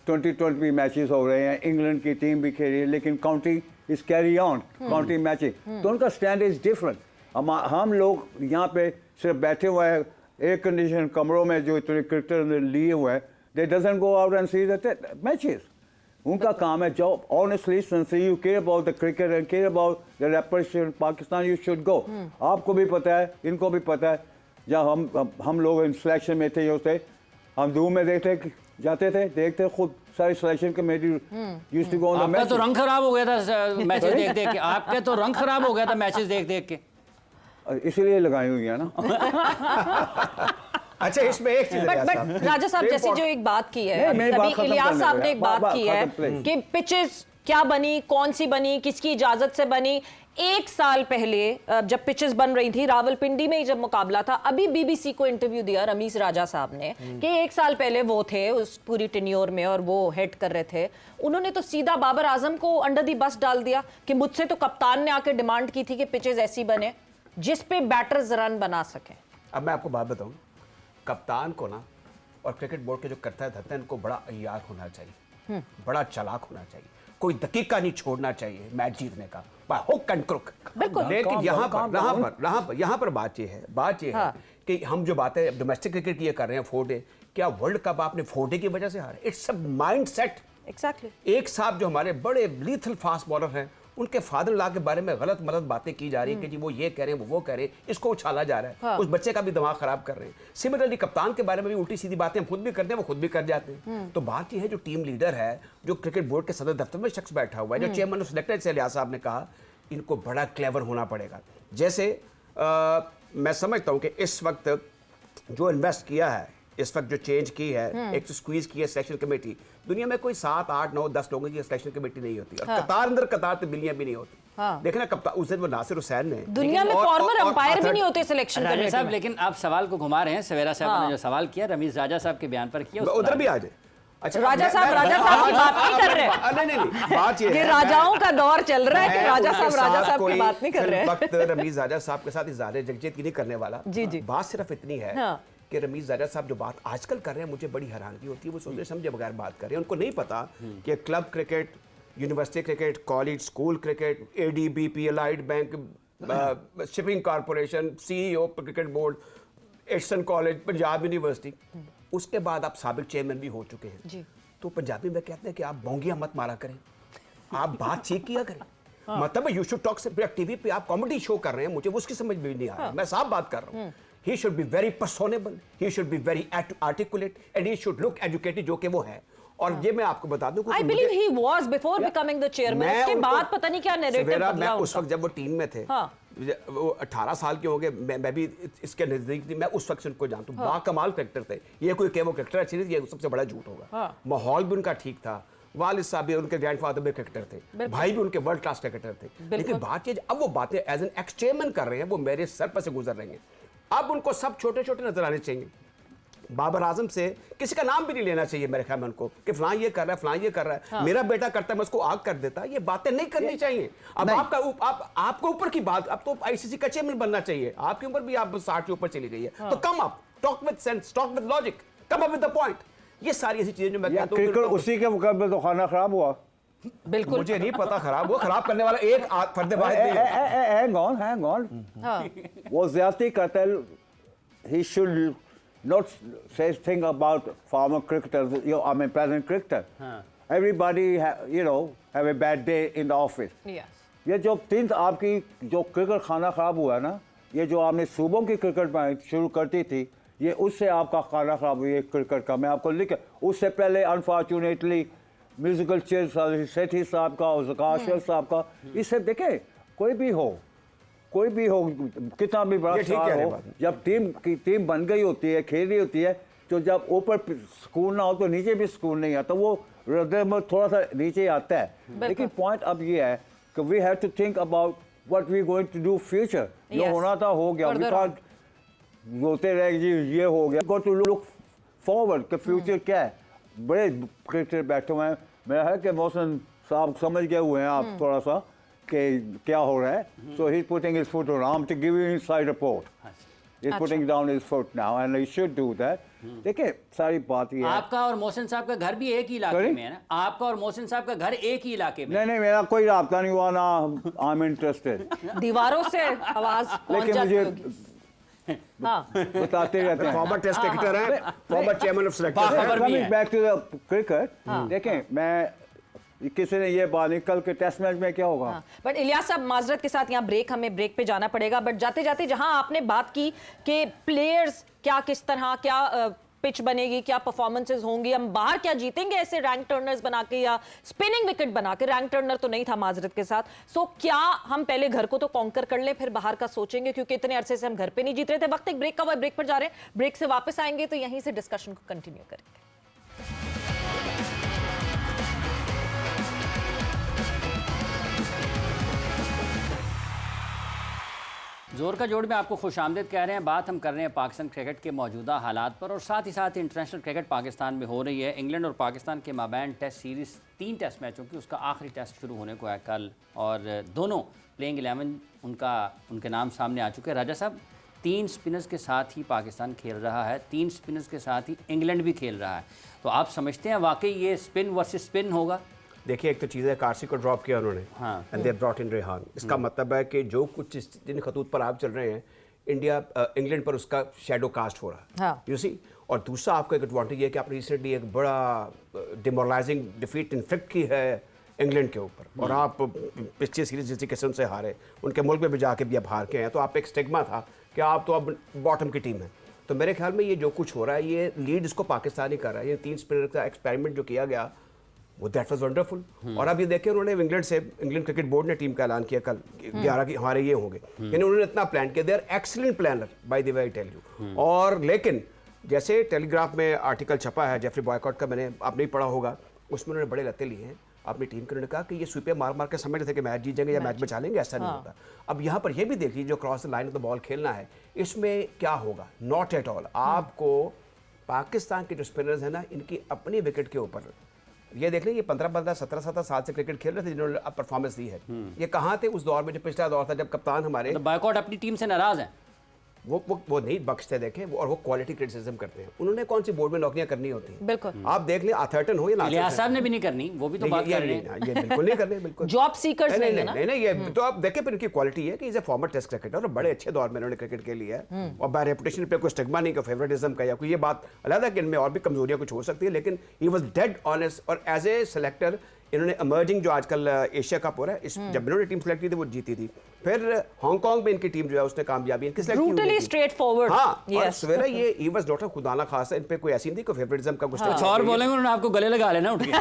20 भी मैचेस हो रहे हैं, इंग्लैंड की टीम भी खेल रही है, लेकिन county is carry on, county matching, तो उनका स्टैंड इज डिफरेंट। हम लोग यहाँ पे सिर्फ बैठे हुए हैं एयर कंडीशन कमरों में, जो इतने क्रिकेटर लिए हुए हैं, दे doesn't go out and see the matches. उनका काम है job, honestly sincere you care about the cricket and care about the representation Pakistan, you should go. आपको भी पता है, इनको भी पता है, जब हम लोग इन सिलेक्शन में थे, हम दूर में जाते थे, देखते खुद सारी selection committee used to go on the आपका मैच। तो रंग खराब हो गया था मैचेस देख देख के, आपके तो रंग खराब हो गया था मैचेस देख देख के। इसीलिए लगाई हुई है ना। अच्छा, इसमें एक चीज बट राजा साहब जैसे जो एक बात की है, नहीं, मेरी बात तभी खत्म इलियास करने साहब दो ने यार, एक बात बात की है खत्म please। कि पिचेस क्या बनी, कौन सी बनी, किसकी इजाजत से बनी। 1 साल पहले जब पिचेस बन रही थी रावलपिंडी में ही जब मुकाबला था, अभी बीबीसी को इंटरव्यू दिया रमीज राजा साहब ने कि 1 साल पहले वो थे उस पूरी टेन्योर में और वो हेड कर रहे थे, उन्होंने तो सीधा बाबर आजम को अंडर दी बस डाल दिया कि मुझसे तो कप्तान ने आके डिमांड की थी कि पिचेस ऐसी बने जिस पे बैटर्स रन बना सके। अब मैं आपको बात बताऊं, कप्तान को ना और क्रिकेट बोर्ड के जो करता है धरता है, इनको बड़ा अय्यार होना चाहिए, बड़ा चालाक होना चाहिए, कोई दकीका नहीं छोड़ना चाहिए मैच जीतने का, हुक एंड क्रुक। लेकिन यहाँ पर बात ये है कि हम जो बातें डोमेस्टिक क्रिकेट की ये कर रहे हैं 4 डे, क्या वर्ल्ड कप आपने 4 डे की वजह से हारे? It's a mind set. Exactly. एक साहब जो हमारे बड़े लीथल फास्ट बॉलर हैं, उनके फादर ला के बारे में गलत मलत बातें की जा रही है कि जी वो ये कह रहे हैं, वो कह रहे हैं, इसको उछाला जा रहा है, हाँ। उस बच्चे का भी दिमाग खराब कर रहे हैं। सिमिलरली कप्तान के बारे में भी उल्टी सीधी बातें हम खुद भी करते हैं, वो खुद भी कर जाते हैं। तो बात ये है, जो टीम लीडर है, जो क्रिकेट बोर्ड के सदर दफ्तर में शख्स बैठा हुआ है, जो चेयरमैन ऑफ सिलेक्टेड से इलियास साहब ने कहा, इनको बड़ा क्लेवर होना पड़ेगा। जैसे मैं समझता हूँ कि इस वक्त जो इन्वेस्ट किया है, इस वक्त जो चेंज की है, एक तो स्क्वीज की है सिलेक्शन कमेटी, दुनिया में कोई 7, 8, 9, 10 लोगों की सिलेक्शन कमेटी नहीं होती, और कतार तब्दीलियां भी नहीं होती। देखना कप्तान उस दिन वो नासिर हुसैन ने, दुनिया में फॉर्मर अंपायर भी नहीं होते सिलेक्शन राजा कमेटी साहब, में। लेकिन आप सवाल को घुमा रहे हैं। सवेरा साहब ने जो सवाल किया रमीज राजा साहब के बयान पर किया, उधर भी आ जाए। अच्छा, राजा साहब की बात नहीं कर रहे। नहीं, बात ये ये है, राजाओं का दौर चल रहा है कि मैं राजा उनके साहब साथ की कोई बात नहीं कर रहे हैं। वक्त रमीज राजा साहब के साथ इज़हार यकजहती नहीं करने वाला। जी, जी। बात सिर्फ इतनी है हाँ। कि रमीज राजा साहब जो बात आजकल कर रहे हैं, मुझे बड़ी हैरानगी होती है, वो सोचे समझे बगैर बात कर रहे हैं। उनको नहीं पता कि club cricket, university cricket, college school cricket, ADB, allied bank, shipping corporation, CEO cricket board, Edison college, Punjab university, उसके बाद आप साबिक चेयरमैन भी हो चुके हैं। जी। तो पंजाबी में कहते हैं कि आप बोंगियां मत मारा करें, आप बातचीत किया करें। मतलब यू शुड टॉक से, टीवी पे आप कॉमेडी शो कर रहे हैं, मुझे उसकी समझ में नहीं आ रही। मैं साफ बात कर रहा हूँ। He should be very personable, he should be very articulate, and he should look educated, जो कि वो है। और ये मैं आपको बता दूं, I believe he was before becoming the chairman. उसके बाद पता नहीं क्या नैरेटिव बदला मैं उस उनका। वक्त जब वो टीम में थे, हाँ। वो 18 साल के हो गए, मैं भी इसके नजदीक थी, मैं उस वक्त उनको जानता हूँ। बाकमाल क्रिकेटर थे, ये कोई कहे वो क्रिकेटर अच्छी नहीं, ये सबसे बड़ा झूठ होगा। हाँ। माहौल भी उनका ठीक था, वालिद साहब भी उनके ग्रैंडफादर भी क्रिकेटर थे, भाई भी उनके वर्ल्ड क्लास क्रिकेटर थे। लेकिन बात ये, अब वो बातें एज एन एक्स चेयरमैन कर रहे हैं, वो मेरे सर पर से गुजर रही हैं। अब उनको सब छोटे छोटे नजर आने चाहिए। बाबर आजम से किसी का नाम भी नहीं लेना चाहिए मेरे ख्याल में उनको, कि फलां ये कर रहा है, फलां ये कर रहा है, मेरा बेटा करता है मैं उसको आग कर देता। ये बातें नहीं करनी चाहिए। अब आपके ऊपर की बात, अब तो आईसीसी का चेयरमैन बनना चाहिए, आपकी उम्र भी आप 60 के ऊपर चली गई है, तो come up, talk with sense, talk with logic, come up with the point. ये सारी ऐसी चीजें जो मैं कहता हूं, क्रिकेट उसी के मुकाबले तो खाना खराब हुआ। बिल्कुल मुझे नहीं पता खराब हुआ, खराब करने वाला एक फर्द वाहिद नहीं है। हैंग ऑन वो ज्यादती करता है। he should not say thing about former cricketers, I mean present cricketer. Everybody have a bad day in the office. Yes. ये जो तीन आपकी जो क्रिकेट खाना खराब हुआ है ना, ये जो आपने सूबों की क्रिकेट में शुरू करती थी, ये उससे आपका खाना खराब हुआ है क्रिकेट का। मैं आपको लिख, उससे पहले अनफॉर्चुनेटली म्यूजिकल चेयर सेठी साहब का और ज़कात शेख साहब का, इससे देखें कोई भी हो कितना भी बड़ा स्टार हो, जब टीम बन गई होती है, खेल रही होती है, तो जब ऊपर सुकून ना हो तो नीचे भी सुकून नहीं आता, वो हृदय में थोड़ा सा नीचे आता है। लेकिन पॉइंट अब ये है कि we have to think about what we going to do future. जो होना था हो गया, वी कांट रोते रहे जी ये हो गया। गो टू लुक फॉरवर्ड कि फ्यूचर क्या है। बड़े क्रिकेटर बैठे हुए हैं, मेरा है कि मोहसिन साहब समझ गए हुए हैं आप थोड़ा सा कि क्या हो रहा है। So he is putting his foot on to give you inside report. He is putting down his foot now and he should do that. देखिए सारी बात ये है, आपका और मोहसिन साहब का घर भी एक ही इलाके में है ना? आपका और मोहसिन साहब का घर एक ही इलाके में? नहीं मेरा कोई राब्ता नहीं हुआ ना, आई एम इंटरेस्टेड। दीवारों से आवाज पहुंच लेकिन जाती मुझे होगी। हाँ बताते रहते हैं। फॉर्मर टेस्ट क्रिकेटर है, former chairman of selector. Coming back to the cricket, देखें मैं किसी ने ये बात नहीं, कल के टेस्ट मैच में क्या होगा। बट इलियास साहब माजरत के साथ यहाँ हमें ब्रेक पे जाना पड़ेगा, बट जाते जाते जहां आपने बात की कि प्लेयर्स क्या किस तरह क्या पिच बनेगी, क्या परफॉर्मेंसेस होंगी, हम बाहर क्या जीतेंगे ऐसे रैंक टर्नर्स बना के या स्पिनिंग विकेट बना के। रैंक टर्नर तो नहीं था माजरत के साथ। सो क्या हम पहले घर को तो कॉन्कर कर लें, फिर बाहर का सोचेंगे, क्योंकि इतने अरसे से हम घर पे नहीं जीत रहे थे। वक्त एक ब्रेक का हुआ, ब्रेक पर जा रहे हैं, ब्रेक से वापस आएंगे तो यहीं से डिस्कशन को कंटिन्यू करेंगे। जोर का जोड़ में आपको खुशामदीद कह रहे हैं। बात हम कर रहे हैं पाकिस्तान क्रिकेट के मौजूदा हालात पर, और साथ ही साथ इंटरनेशनल क्रिकेट पाकिस्तान में हो रही है। इंग्लैंड और पाकिस्तान के माबैन टेस्ट सीरीज़ 3 टेस्ट मैचों की उसका आखिरी टेस्ट शुरू होने को है कल, और दोनों प्लेइंग 11 उनके नाम सामने आ चुके हैं। राजा साहब, 3 स्पिनर्स के साथ ही पाकिस्तान खेल रहा है, 3 स्पिनर्स के साथ ही इंग्लैंड भी खेल रहा है, तो आप समझते हैं वाकई ये स्पिन वर्सेस स्पिन होगा? देखिए, एक तो चीज़ है, कार्सी को ड्रॉप किया उन्होंने, and they brought in Rehan. इसका मतलब है कि जो कुछ जिन खतूत पर आप चल रहे हैं, इंग्लैंड पर उसका शेडो कास्ट हो रहा है, यू सी। और दूसरा आपका एक एडवांटेज है कि आपने रिसेंटली एक बड़ा डिमोरलाइजिंग डिफीट इन्फेक्ट की है इंग्लैंड के ऊपर, और आप पिछले सीरीज जिस किस्म से हारे, उनके मुल्क में भी जाके भी अब हार के हैं, तो आप एक स्टिग्मा था कि आप तो अब बॉटम की टीम है। तो मेरे ख्याल में ये जो कुछ हो रहा है, ये लीड इसको पाकिस्तान ही कर रहा है। ये 3 स्पिनर का एक्सपेरिमेंट जो किया गया वो दैट वाज वंडरफुल। और अब ये देखें, उन्होंने इंग्लैंड क्रिकेट बोर्ड ने टीम का ऐलान किया कल 11 की हमारे ये होंगे, यानी उन्होंने इतना प्लान किया। They are excellent planner by the way I tell you. और लेकिन जैसे टेलीग्राफ में आर्टिकल छपा है जेफरी बॉयकॉट का, मैंने आपने ही पढ़ा होगा, उसमें उन्होंने बड़े लत्ते लिए हैं अपनी टीम के। उन्होंने कहा कि ये स्वीपर मार मार के समझ रहे थे कि मैच जीत जाएंगे या मैच बचा लेंगे, ऐसा नहीं होता। अब यहाँ पर ये भी देखिए, जो cross the line of the ball खेलना है, इसमें क्या होगा? Not at all. आपको पाकिस्तान के जो स्पिनर्स हैं ना, इनकी अपनी विकेट के ऊपर ये देख लें, ये 15-15, 17-17 साल से क्रिकेट खेल रहे थे जिन्होंने अब परफॉर्मेंस दी है। ये कहाँ थे उस दौर में, जो पिछला दौर था जब कप्तान हमारे बॉयकॉट अपनी टीम से नाराज हैं। वो नहीं बख्शते, देखें, और वो क्वालिटी क्रिटिसिज्म करते हैं। उन्होंने कौन सी बोर्ड में नौकरियां करनी होती हैं? बिल्कुल। आप देख लें, अथर्टन हो या इलियास साहब ने भी नहीं करनी, वो भी तो बात कर रहे हैं। ये बिल्कुल नहीं करने, बिल्कुल जॉब सीकर्स नहीं है ना। नहीं, ये तो आप देखें फिर इनकी क्वालिटी है कि is a former test cricketer, और बड़े अच्छे दौर में इन्होंने क्रिकेट के लिए है, और बाय रेपुटेशन पे कोई स्टिग्मा नहीं, कोई फेवरेटिज्म का या कोई ये बात अलग है कि इनमें और भी कमजोरियां कुछ हो सकती है, लेकिन ही वाज डेड ऑनेस्ट। और एज ए सेलेक्टर इन्होंने इमर्जिंग जो आजकल एशिया कप हो रहा है, जब इन्होंने टीम सेलेक्ट की थी वो जीती थी। फिर हांगकांग में इनकी टीम जो है उसने कामयाबी इनकी सेलेक्ट की। Brutally straight forward. हाँ, और सवेरा ये ही वाज नॉट खुदाना खास है, इन पे कोई ऐसी नहीं थी, कोई फेवरेटिज्म का कुछ कुछ और बोलेंगे उन्होंने आपको गले लगा लेना उठ के।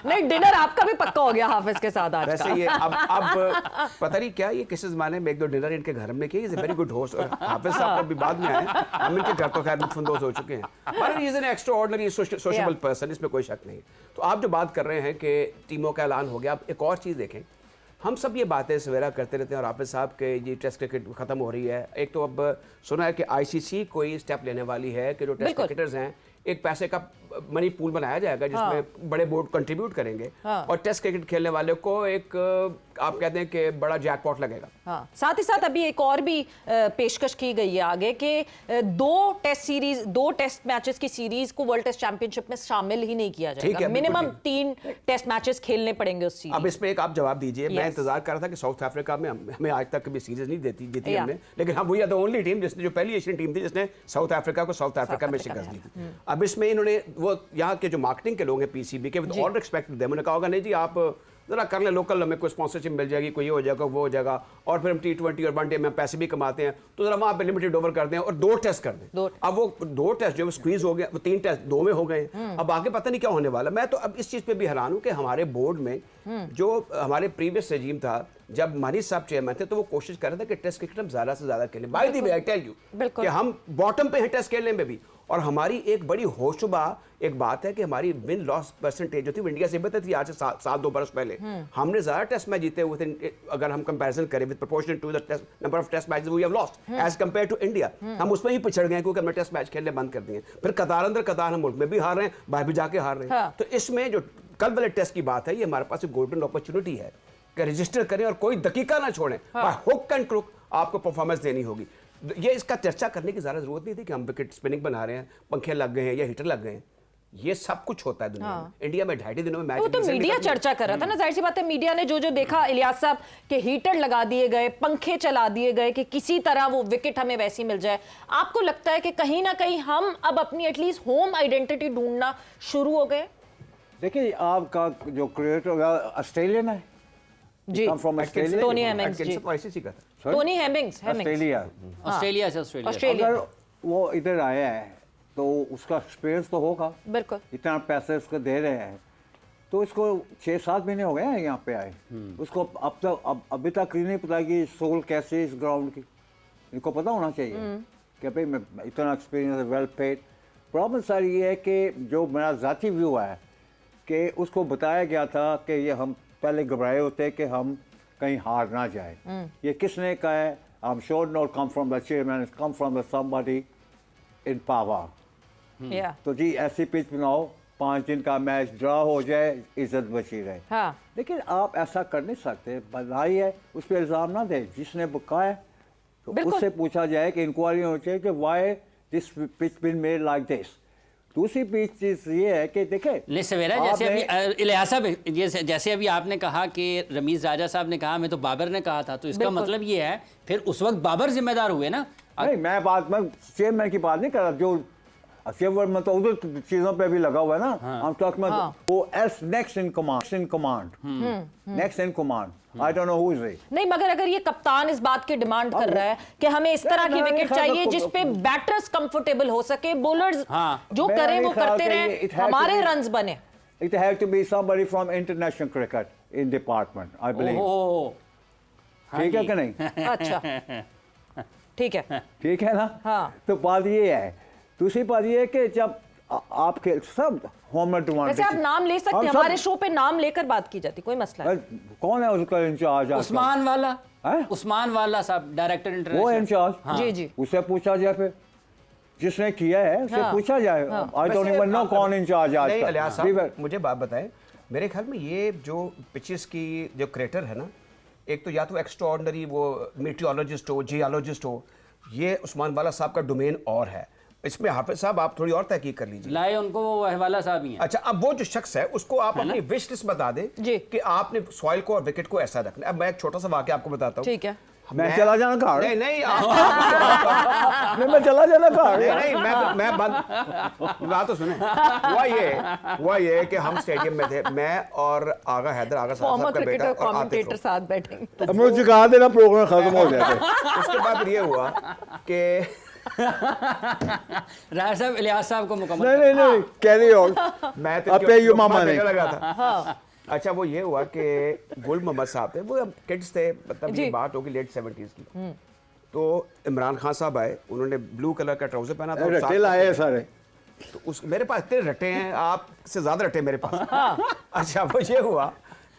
नहीं, डिनर आपका भी पक्का हो गया हाफिज के साथ आज वैसे का। ये अब पता नहीं क्या, ये किस जमाने में 1-2 डिनर इनके घर में किए। Is a very good host. और हाफिज साहब का भी बाद में आए, हम इनके घर तो खैर लुत्फानंदोज हो चुके हैं, पर he is an extraordinary social person, इसमें कोई शक नहीं। तो आप जो बात कर रहे हैं कि टीमों का ऐलान हो गया, अब एक और चीज़ देखें, हम सब ये बातें सवेरा करते रहते हैं और हाफिज साहब के ये टेस्ट क्रिकेट खत्म हो रही है। एक तो अब सुना है कि आईसीसी कोई स्टेप लेने वाली है कि जो टेस्ट क्रिकेटर्स हैं एक पैसे का मनी पूल बनाया जाएगा जिसमें बड़े बोर्ड कंट्रीब्यूट करेंगे और टेस्ट क्रिकेट खेलने वाले को एक आप कहते हैं कि बड़ा जैकपॉट लगेगा। हाँ, साथ ही साथ अभी एक और भी पेशकश की गई है आगे कि 2 टेस्ट मैचेस की सीरीज को वर्ल्ड टेस्ट चैंपियनशिप में शामिल ही नहीं किया जाएगा। मिनिमम 3 टेस्ट मैचेस खेलने पड़ेंगे उस सीरीज। अब इसमें एक आप जवाब दीजिए। मैं इंतजार कर रहा था कि साउथ अफ्रीका में हमें आज तक कभी सीरीज नहीं जीती हमने, लेकिन हम वही द ओनली टीम जिसने जो पहली एशियन टीम थी जिसने साउथ अफ्रीका को साउथ अफ्रीका में शिकस्त दी थी। अब इसमें इन्होंने वो यहाँ के जो मार्केटिंग के लोग हैं पीसीबी के, विद ऑल रिस्पेक्ट देम, उन्होंने कहा होगा नहीं जी आप जरा कर लें लोकल, हमें कोई स्पॉन्सरशिप मिल जाएगी, कोई ये हो जाएगा वो हो जाएगा, और फिर हम T20 और 1 डे में पैसे भी कमाते हैं तो जरा वहाँ पे लिमिटेड ओवर कर दें और 2 टेस्ट कर दें। अब वो 2 टेस्ट जो स्क्वीज हो गए, वो 3 टेस्ट 2 में हो गए। अब आगे पता नहीं क्या होने वाला। मैं तो अब इस चीज़ पे भी हैरान हूँ कि हमारे बोर्ड में जो हमारे प्रीवियस रेजीम था, जब मानी साहब चेयरमैन थे, तो वो कोशिश कर रहे थे कि टेस्ट क्रिकेट हम ज़्यादा से ज़्यादा खेलें। By the way I tell you कि हम बॉटम पे हैं टेस्ट खेलने में भी, और हमारी एक बड़ी होशुबा एक बात है कि हमारी विन लॉस परसेंटेज जो थी इंडिया से बेहतर थी आज से 2 बरस पहले। हमने ज़्यादा टेस्ट मैच जीते हुए थे अगर हम कंपैरिजन करें with proportional to the number of test matches we have lost as compare to India. हम उसमें ही पिछड़ गए क्योंकि हमने टेस्ट मैच खेलने बंद कर दिए। फिर कतार अंदर कतार हम मुल्क में भी हार रहे हैं, बाहर भी जाके हार रहे हैं। तो इसमें जो कल वाले टेस्ट की बात है, ये हमारे पास एक गोल्डन अपॉर्चुनिटी है कि रजिस्टर करें और कोई दकीका ना छोड़ें। बाय हुक एंड क्रुक आपको परफॉर्मेंस देनी होगी। ये इसका चर्चा करने की ज़्यादा जरूरत नहीं थी कि हम विकेट स्पिनिंग बना रहे हैं, पंखे लग गए हैं या हीटर लग गए हैं। ये सब कुछ होता है दुनिया में। इंडिया में 2.5 दिनों में मैच, तो मीडिया चर्चा कर रहा था ना, जाहिर सी बात है मीडिया ने जो देखा इलियास साहब के हीटर लगा दिए गए, पंखे चला दिए गए कि किसी तरह वो विकेट हमें वैसी मिल जाए। आपको लगता है कि कहीं ना कहीं हम अब अपनी एटलीस्ट होम आइडेंटिटी ढूंढना शुरू हो गए? देखिए आपका जो क्रिकेटर ऑस्ट्रेलियन है जी, टोनी हेमिंग्स जी, टोनी हेमिंग्स ऑस्ट्रेलिया से अगर वो इधर आया है तो उसका एक्सपीरियंस तो होगा, बिल्कुल। इतना पैसे उसको दे रहे हैं तो इसको 6-7 महीने हो गए हैं यहाँ पे आए। उसको अब तक अभी तक नहीं पता कि सोल कैसे इस ग्राउंड की, इनको पता होना चाहिए कि भाई मैं इतना experience well paid. Problem sir ये है कि जो मेरा ज़ाती व्यू है कि उसको बताया गया था कि ये हम पहले घबराए होते कि हम कहीं हार ना जाए। ये किसने कहा है? I am sure not come from the chairman, it's come from the somebody in power. तो जी ऐसी पिच बनाओ 5 दिन का मैच ड्रा हो जाए, इज्जत बची रहे। हाँ। लेकिन आप ऐसा कर नहीं सकते। बनाई है उस पर इल्ज़ाम ना दे, जिसने बुका है तो उससे पूछा जाए कि इंक्वायरी होनी चाहिए कि why this pitch been made like this. दूसरी चीज ये है कि देखें सवेरा जैसे अभी इलियास साहब जैसे अभी आपने कहा कि रमीज राजा साहब ने कहा, मैं तो बाबर ने कहा था, तो इसका मतलब ये है फिर उस वक्त बाबर जिम्मेदार हुए ना? नहीं, मैं चेयरमैन की बात नहीं कर रहा, जो चेयरमैन में तो उधर चीजों पे भी लगा हुआ है ना। हम टॉकिंग वो else next in command I don't know who is it. नहीं, मगर अगर ये कप्तान इस बात की डिमांड कर रहा है कि हमें इस तरह की विकेट चाहिए जिस पे बैटर्स कंफर्टेबल हो सके, बॉलर्स जो करें वो करते रहें, हमारे रन्स बने। It had to be somebody from international cricket in department, I believe. ठीक है कि नहीं? अच्छा, ठीक है, ठीक है ना? हाँ। तो बात ये है। दूसरी बात ये है कि जब आप खेल सब होम एडवांटेज, वैसे आप नाम ले सकते हैं, हमारे शो पे नाम लेकर बात की जाती, कोई मसला नहीं। कौन है उसका इंचार्ज? उस्मान वाला साहब, डायरेक्टर इंटरनेशनल, वो इंचार्ज। जी जी, उससे पूछा जाए, फिर जिसने किया है उससे पूछा जाए। आई डोंट इवन नो कौन इंचार्ज आज नहीं इलियास साहब, मुझे बात बताएं, मेरे ख्याल में ये जो पिचेस की जो क्रिएटर है ना, एक तो या तो एक्स्ट्राऑर्डिनरी वो मीटियोलॉजिस्ट हो, जियोलॉजिस्ट हो, ये उस्मान वाला साहब का डोमेन और है। इसमें हाफिज साहब आप थोड़ी और तहकीक कर लीजिए। लाए उनको वो हवाला साहब ही हैं। अच्छा, अब वो जो शख्स है उसको आप अपनी विश लिस्ट बता दें कि आपने सॉइल को और विकेट को ऐसा रखना। अब मैं एक छोटा सा वाकया आपको बताता हूँ। ठीक है, मैं चला जाना घर? नहीं नहीं मैं चला जाना घर? नहीं, मैं बात तो सुने। हुआ ये कि हम स्टेडियम में थे, मैं और आगा हैदर, आगा साहब का बेटा और कमेंटेटर साथ बैठे, अब मुझे चुका देना, प्रोग्राम खत्म हो जाए। उसके बाद ये हुआ कि राय साहब इलियास साहब को मुकम्मल नहीं कैरी ऑन, मैं तो अपने यू मामा ने लगा था। अच्छा, वो ये हुआ कि गुल मोहम्मद साहब थे, वो किड्स थे, मतलब ये बात होगी लेट 70s की। तो इमरान खान साहब आए, उन्होंने ब्लू कलर का ट्राउजर पहना था, रट्टे लाए सारे। तो उस मेरे पास इतने रट्टे हैं, आपसे ज्यादा रट्टे मेरे पास। अच्छा, वो ये हुआ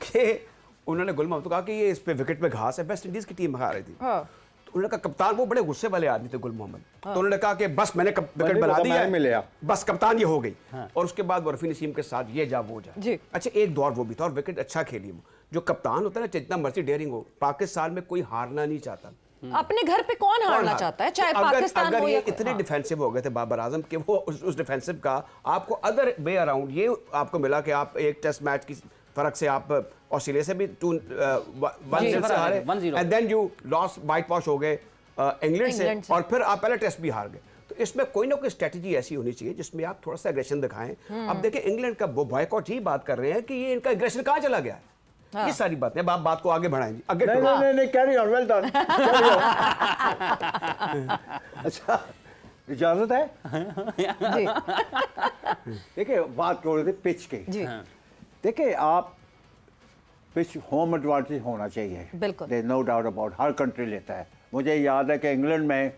कि उन्होंने गुल मोहम्मद को कहा कि ये इस पे विकेट पे घास है, वेस्ट इंडीज की टीम हार रही थी। हाँ। तो उन्होंने कहा कप्तान, वो बड़े गुस्से वाले आदमी थे गुल मोहम्मद, तो उन्होंने कहा कि बस मैंने विकेट बना दिया मैंने मिल गया। बस कप्तान ये हो गई। और उसके बाद वो रफी नसीम के साथ ये जा वो जा। जी। अच्छा एक दौर वो भी था और विकेट अच्छा खेली वो। जो कप्तान होता है ना, जितना मर्जी डेयरिंग हो, पाकिस्तान में कोई हारना नहीं चाहता। अपने घर पे कौन हारना चाहता है, चाहे पाकिस्तान अगर हो ये या इतने डिफेंसिव हो गए थे बाबर आजम कि वो उस डिफेंसिव का आपको अदर वे अराउंड ये आपको मिला कि आप एक टेस्ट मैच की फर्क से आप ऑस्ट्रेलिया से भी 1-0 से हारे, 1-0 and then you lost, whitewash हो गए इंग्लैंड से, और फिर आप पहले टेस्ट भी हार गए। तो इसमें कोई ना कोई स्ट्रेटजी ऐसी होनी चाहिए जिसमें आप थोड़ा सा एग्रेशन दिखाएं। अब देखिए इंग्लैंड का वो बॉयकॉट ही बात कर रहे हैं कि ये इनका एग्रेशन कहाँ चला गया है। ये सारी बातें आप बात को आगे बढ़ाएं जी, आगे नहीं, कैरी ऑन, वेल डन। अच्छा, इजाजत है? जी देखिए बात कर रहे थे पिच की। जी देखिए आप पिच होम एडवांटेज होना चाहिए, बिल्कुल। देयर नो डाउट अबाउट, हर कंट्री लेता है। मुझे याद है कि इंग्लैंड में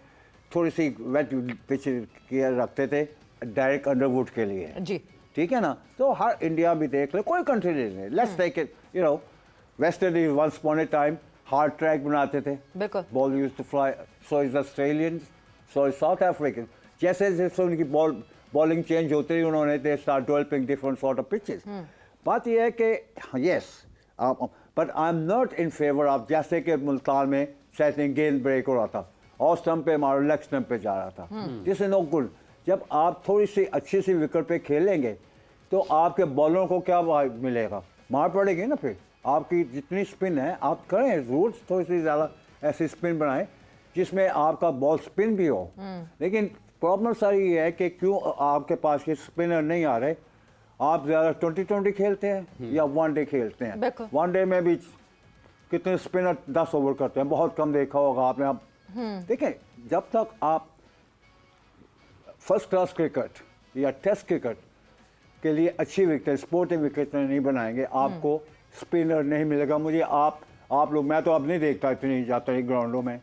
थोड़ी सी वेट पिच किया रखते थे डायरेक्ट अंडरवुड के लिए, जी ठीक है ना। तो हर इंडिया भी देख ले, कोई कंट्री ले ले, let's take it, you know, West Indies once upon a time hard track बनाते थे, बिल्कुल। Ball used to fly, so is Australian, so is South African. जैसे जैसे उनकी बॉलिंग चेंज होती रही, उन्होंने they start developing different sort of pitches. बात यह है कि yes, but I am not in favour of, जैसे कि मुल्तान में सेटिंग गेंद ब्रेक हो रहा था और स्टंप पे मारो, लेग स्टंप पे जा रहा था, दिस इज नो गुड। जब आप थोड़ी सी अच्छी सी विकेट पे खेलेंगे तो आपके बॉलरों को क्या मिलेगा, मार पड़ेगी ना। फिर आपकी जितनी स्पिन है आप करें, जरूर थोड़ी सी ज़्यादा ऐसी स्पिन बनाएं जिसमें आपका बॉल स्पिन भी हो। लेकिन प्रॉब्लम सारी ये है कि क्यों आपके पास ये स्पिनर नहीं आ रहे। आप ज़्यादा 20-20 खेलते हैं या वनडे खेलते हैं। बिल्कुल। वनडे में भी कितने स्पिनर 10 ओवर करते हैं, बहुत कम देखा होगा आपने। आप देखें, जब तक आप फर्स्ट क्लास क्रिकेट या टेस्ट क्रिकेट के लिए अच्छी विकेट, स्पोर्टिंग विकेट नहीं बनाएंगे, आपको स्पिनर नहीं मिलेगा। मुझे आप लोग, मैं तो अब नहीं देखता इतनी जाता है ग्राउंडों में,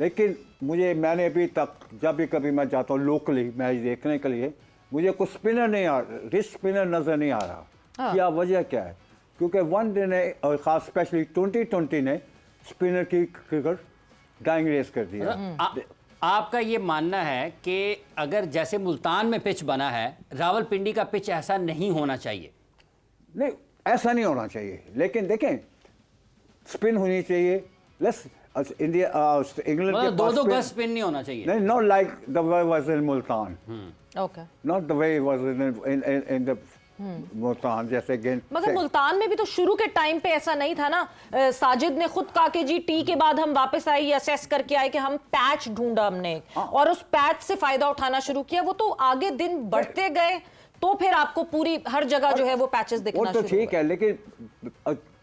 लेकिन मैंने अभी तक जब भी कभी मैं जाता हूँ लोकली मैच देखने के लिए, मुझे कुछ स्पिनर नहीं आ रहा, रिस्ट स्पिनर नज़र नहीं आ रहा। क्या वजह क्या है? क्योंकि वनडे ने और ख़ास स्पेशली 2020 ने स्पिनर की क्रिकेट डाइंग रेस कर दिया। आपका ये मानना है कि अगर जैसे मुल्तान में पिच बना है, रावलपिंडी का पिच ऐसा नहीं होना चाहिए? नहीं, ऐसा नहीं होना चाहिए, लेकिन देखें स्पिन होनी चाहिए। लेट्स इंडिया इंग्लैंड के दो गज स्पिन नहीं होना चाहिए। नहीं, not like the way was in Multan, okay, not the way was in the Multan जैसे गेंद। मगर मुल्तान में भी तो शुरू के टाइम पे ऐसा नहीं था ना। साजिद ने खुद कहा कि जी टी के बाद हम वापस आए, असेस करके आए कि हम पैच ढूंढा हमने, और उस पैच से फायदा उठाना शुरू किया। वो तो आगे दिन बढ़ते गए तो फिर आपको पूरी हर जगह जो है वो पैचेस दिखना वो तो ठीक है, लेकिन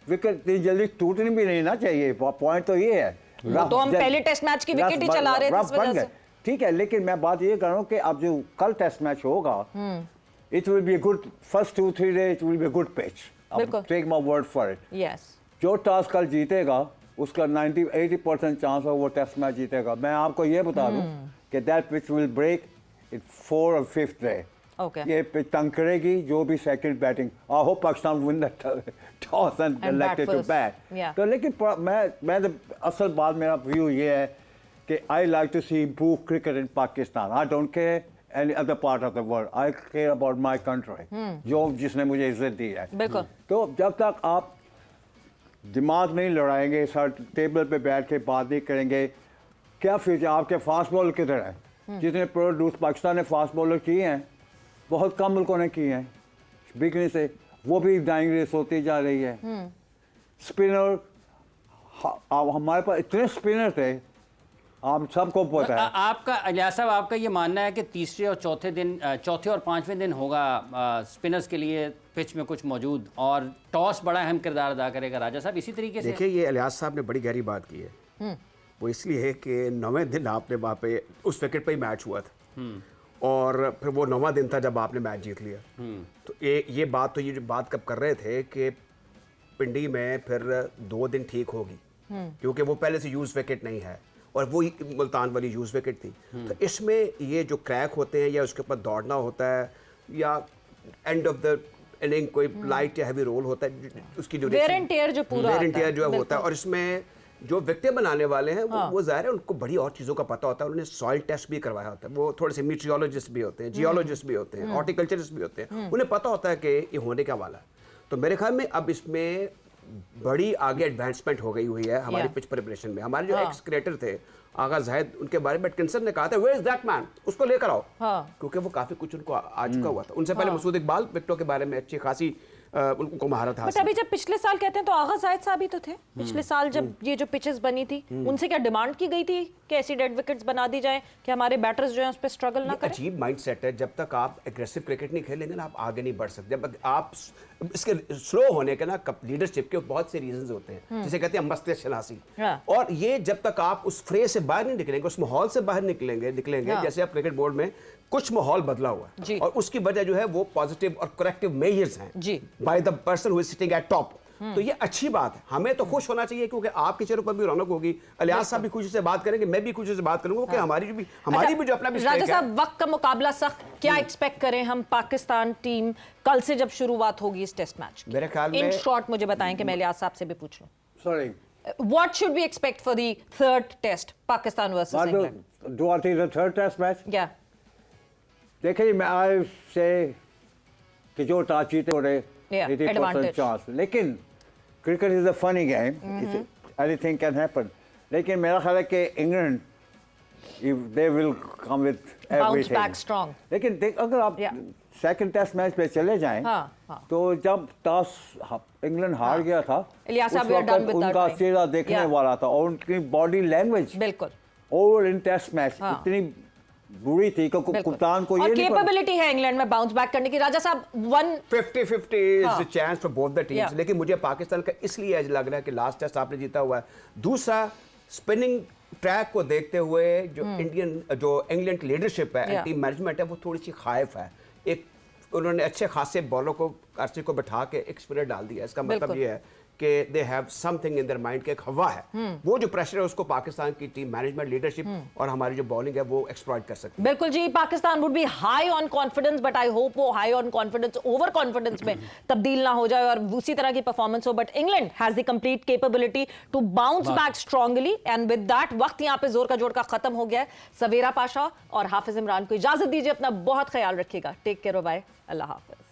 विकेट इतनी जल्दी टूटनी भी नहीं ना चाहिए। पॉइंट तो ये है, तो हम पहले टेस्ट मैच की विकेट ही चला रहे थे इस वजह से। ठीक है, लेकिन मैं बात ये कर रहा हूँ कि अब जो कल टेस्ट मैच होगा, it will be a good first 2-3 days, it will be a good pitch. Take my word for it. Yes. जो टॉस कल जीतेगा उसका 90-80% चांस है वो टेस्ट मैच जीतेगा। मैं आपको ये बता दूं कि that pitch will break in 4 or 5th day. Okay. ये पिच तंग करेगी जो भी second batting. I hope Pakistan win the toss and elected to bat. Yeah. तो लेकिन मैं असल बात, मेरा व्यू ये है कि I like to see improved cricket in Pakistan. I don't care any other part of the world. I care about my country. जो जिसने मुझे इज्जत दी है। बिल्कुल। तो जब तक आप दिमाग नहीं लड़ाएंगे, सर टेबल पे बैठ के बात नहीं करेंगे, क्या फ्यूचर? आपके फास्ट बॉलर किधर है? जितने प्रोड्यूस पाकिस्तान ने फास्ट बॉलर किए हैं, बहुत कम मुल्कों ने किए हैं बिकने से, वो भी डाइंग रेस होती जा रही है। स्पिनर, हमारे पास इतने स्पिनर थे, आप सबको पता है। आपका इलियास साहब, आपका ये मानना है कि तीसरे और चौथे और पांचवें दिन होगा स्पिनर्स के लिए पिच में कुछ मौजूद, और टॉस बड़ा अहम किरदार अदा करेगा? राजा साहब, इसी तरीके से देखिए, ये इलियास साहब ने बड़ी गहरी बात की है। वो इसलिए है कि 9वें दिन आपने वहाँ पे उस विकेट पे ही मैच हुआ था, और फिर वो 9वां दिन था जब आपने मैच जीत लिया। तो ये बात, तो ये जो बात कब कर रहे थे कि पिंडी में फिर 2 दिन ठीक होगी, क्योंकि वो पहले से यूज विकेट नहीं है और वो मुल्तान वाली यूज विकेट थी। तो इसमें ये जो क्रैक होते हैं या उसके ऊपर दौड़ना होता है या एंड ऑफ द इनिंग कोई लाइट या हैवी रोल होता है, उसकी जो Wear and tear जो पूरा वेयर एंड आता है, टेयर जो है होता है, बिल्कुल। और इसमें जो विक्टिम बनाने वाले हैं वो जाहिर है उनको बड़ी और चीज़ों का पता होता है, उन्होंने सॉइल टेस्ट भी करवाया होता है, वो थोड़े से मीटियोलॉजिस्ट भी होते हैं, जियोलॉजिस्ट भी होते हैं, हॉर्टिकल्चरिस्ट भी होते हैं, उन्हें पता होता है कि ये होने का वाला है। तो मेरे ख्याल में अब इसमें बड़ी आगे एडवांसमेंट हो गई हुई है हमारी पिच प्रिपरेशन में। हमारे जो एक्स क्रिएटर थे आगा जाहिद, उनके बारे में एटकिंसन ने कहा था वेयर इज दैट मैन, उसको लेकर आओ, क्योंकि वो काफी कुछ उनको आ चुका हुआ था। उनसे पहले मसूद इकबाल विकेटों के बारे में अच्छी खासी उनको महारत बट हासिल। अभी जब पिछले साल कहते हैं तो आगा जाहिद साहब ही तो थे पिछले साल जब ये जो पिचेस बनी थी, उनसे क्या डिमांड की गई थी कि ऐसी डेड विकेट्स बना दी जाए कि हमारे बैटर्स जो हैं उस पर स्ट्रगल ना करें? अजीब माइंडसेट है, जब तक आप एग्रेसिव क्रिकेट नहीं खेलेंगे ना आप आगे नहीं बढ़ सकते। जब आप इसके स्लो होने के ना लीडरशिप के बहुत से रीजंस होते हैं, जिसे कहते हैं मस्त शनासी, और ये जब तक आप उस फ्रेज से बाहर नहीं निकलेंगे, उस माहौल से बाहर निकलेंगे जैसे आप क्रिकेट बोर्ड में कुछ माहौल बदला हुआ है और उसकी वजह जो है वो पॉजिटिव और करेक्टिव मेजर्स हैं by the person who is sitting at top. तो ये अच्छी बात है, हमें तो खुश होना चाहिए क्योंकि आपके चेहरों पर भी रौनक होगी, अलियास साहब भी खुशी से बात करेंगे, मैं भी खुशी से बात करूंगा कि हमारी भी जो अपना भी राजा साहब, वक्त का मुकाबला सख्त, क्या एक्सपेक्ट करें हम? पाकिस्तान टीम कल से जब शुरुआत होगी इस टेस्ट मैच की, मेरे ख्याल में इन शॉर्ट मुझे बताएं कि मैं अलियास साहब से भी पूछ लूं, Sorry. what should we expect for the third test, Pakistan versus England? Do I think the third test match? Yeah. देखिए मैं आई से कि जो टॉस जीते हो रहे Yeah, 80% advantage. चांस, लेकिन cricket is a funny game, anything can happen. लेकिन मेरा ख्याल है कि England they will come with Bounce back everything strong. लेकिन अगर आप Yeah. सेकंड टेस्ट मैच पे चले जाएं तो जब टॉस इंग्लैंड हार गया था इलियास उस साहब, we are done वक्त with our उनका time. चेहरा देखने Yeah. वाला था और उनकी बॉडी लैंग्वेज बिल्कुल ओवर इन टेस्ट मैच इतनी बुरी थी कि कप्तान को ये और नहीं पता। कैपेबिलिटी है इंग्लैंड में बाउंस बैक करने की। राजा साहब, 50-50 is the chance for both the teams, Yeah. लेकिन मुझे पाकिस्तान का इसलिए एज लग रहा है कि लास्ट टेस्ट आपने जीता हुआ है, दूसरा स्पिनिंग ट्रैक को देखते हुए जो इंग्लैंड की लीडरशिप है Yeah. टीम मैनेजमेंट है वो थोड़ी सी खाइफ है। एक उन्होंने अच्छे खासे बॉलर को अर्शी को बैठा के एक स्पिनर डाल दिया, इसका मतलब बिल्कुल। ये है कि they have something in their mind, के एक हवा है, वो जो प्रेशर है उसको पाकिस्तान की टीम मैनेजमेंट लीडरशिप और हमारी जो बॉलिंग है वो एक्सप्लॉइट कर सकती है। बिल्कुल जी, Pakistan would be high on confidence, but I hope वो high on confidence over confidence में तब्दील ना हो जाए और उसी तरह की परफॉर्मेंस हो। But England has the complete capability to bounce back strongly, and with that वक्त यहां पे जोर का जोड़ का खत्म हो गया है। सवेरा पाशा और हाफिज इमरान को इजाजत दीजिए, अपना बहुत ख्याल रखिएगा। टेक केयर, बाय, अल्लाह हाफिज।